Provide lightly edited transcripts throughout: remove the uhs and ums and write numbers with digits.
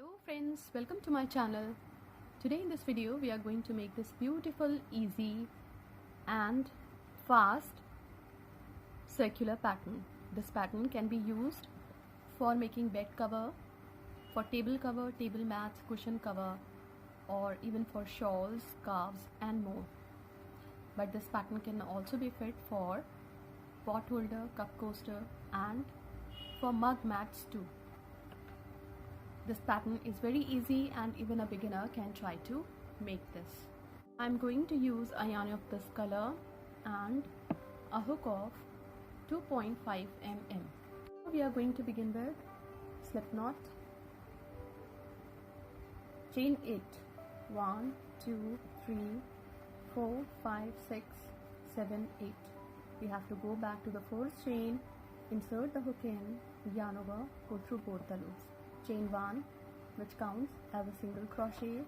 Hello friends, welcome to my channel. Today in this video we are going to make this beautiful, easy and fast circular pattern. This pattern can be used for making bed cover, for table cover, table mats, cushion cover, or even for shawls, scarves and more. But this pattern can also be fit for pot holder, cup coaster and for mug mats too. This pattern is very easy and even a beginner can try to make this. I'm going to use a yarn of this color and a hook of 2.5 mm. We are going to begin with slip knot, chain 8, 1, 2, 3, 4, 5, 6, 7, 8. We have to go back to the first chain, insert the hook in, yarn over, go through both the loops. Chain 1, which counts as a single crochet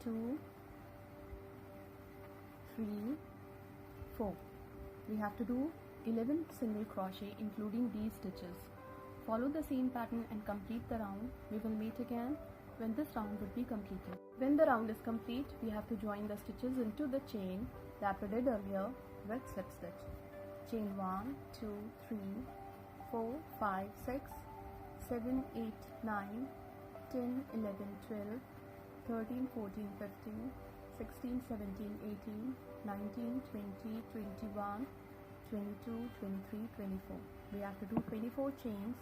2, 3, 4. We have to do 11 single crochet including these stitches. Follow the same pattern and complete the round. We will meet again when this round would be completed. When the round is complete, we have to join the stitches into the chain that we did earlier with slip stitch. Chain 1, 2, 3, 4, 5, 6, 7, 8, 9, 10, 11, 12, 13, 14, 15, 16, 17, 18, 19, 20, 21, 22, 23, 24. We have to do 24 chains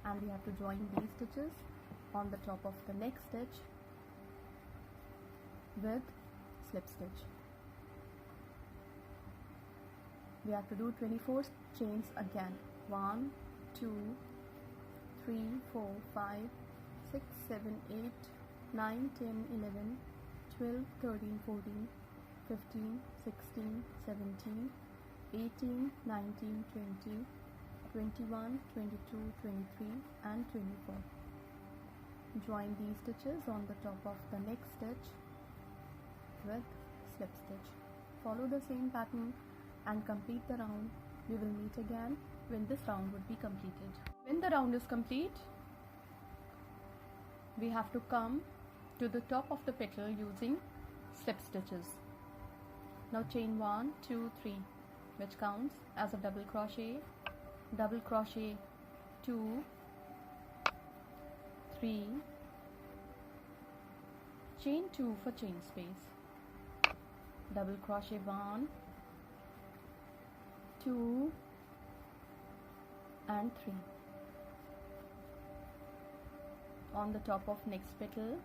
and we have to join these stitches on the top of the next stitch with slip stitch. We have to do 24 chains again. 1, 2, 3, 4, 5, 6, 7, 8, 9, 10, 11, 12, 13, 14, 15, 16, 17, 18, 19, 20, 21, 22, 23 and 24. Join these stitches on the top of the next stitch with slip stitch. Follow the same pattern and complete the round. We will meet again when this round would be completed. When the round is complete, we have to come to the top of the petal using slip stitches. Now chain 1, 2, 3, which counts as a double crochet 2, 3, chain 2 for chain space, double crochet 1, 2 and 3. On the top of next petal,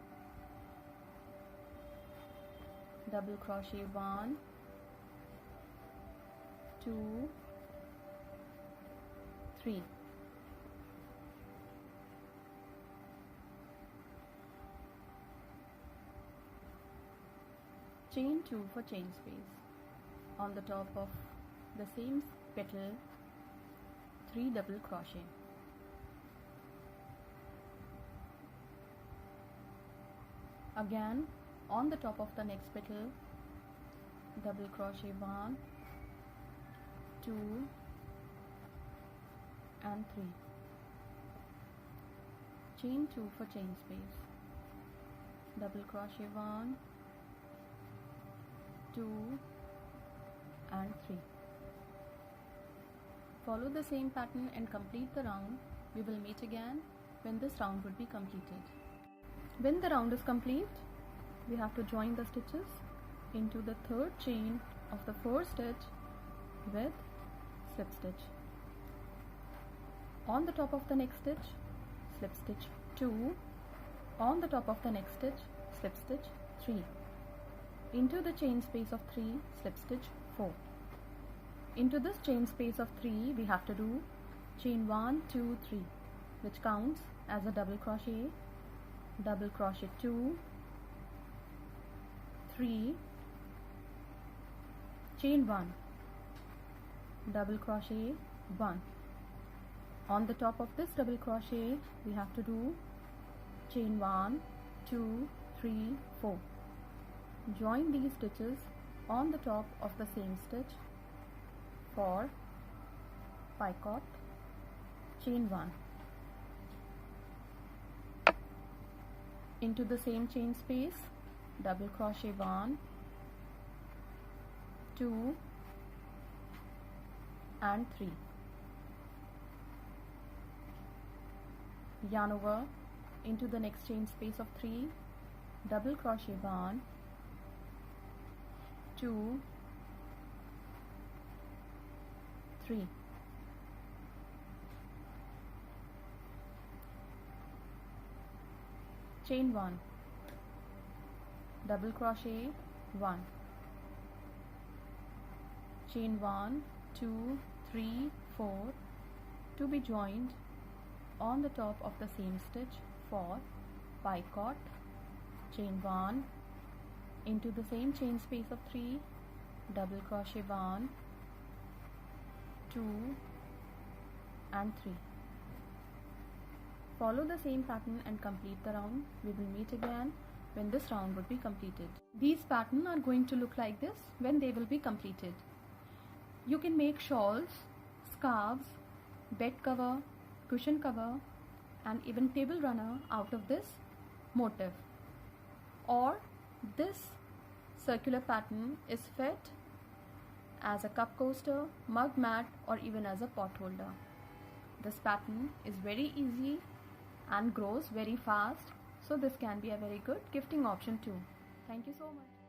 double crochet 1, 2, 3. Chain 2 for chain space. On the top of the same petal, 3 double crochet. Again on the top of the next petal, double crochet 1, 2 and 3. Chain 2 for chain space, double crochet 1, 2 and 3. Follow the same pattern and complete the round. We will meet again when this round would be completed. When the round is complete, we have to join the stitches into the third chain of the first stitch with slip stitch. On the top of the next stitch, slip stitch 2. On the top of the next stitch, slip stitch 3. Into the chain space of 3, slip stitch 4. Into this chain space of 3, we have to do chain 1, 2, 3, which counts as a double crochet 2, 3, chain 1, double crochet 1. On the top of this double crochet, we have to do chain 1, 2, 3, 4. Join these stitches on the top of the same stitch for picot, chain 1. into the same chain space, double crochet 1, 2 and 3. Yarn over into the next chain space of 3, double crochet 1, 2, 3. Chain 1, double crochet 1, chain 1, 2, 3, 4 to be joined on the top of the same stitch for picot. Chain 1 into the same chain space of 3, double crochet 1, 2 and 3. Follow the same pattern and complete the round. We will meet again when this round would be completed. These patterns are going to look like this when they will be completed. You can make shawls, scarves, bed cover, cushion cover and even table runner out of this motif. Or this circular pattern is fit as a cup coaster, mug mat or even as a pot holder. This pattern is very easy and grows very fast, so this can be a very good gifting option too. Thank you so much.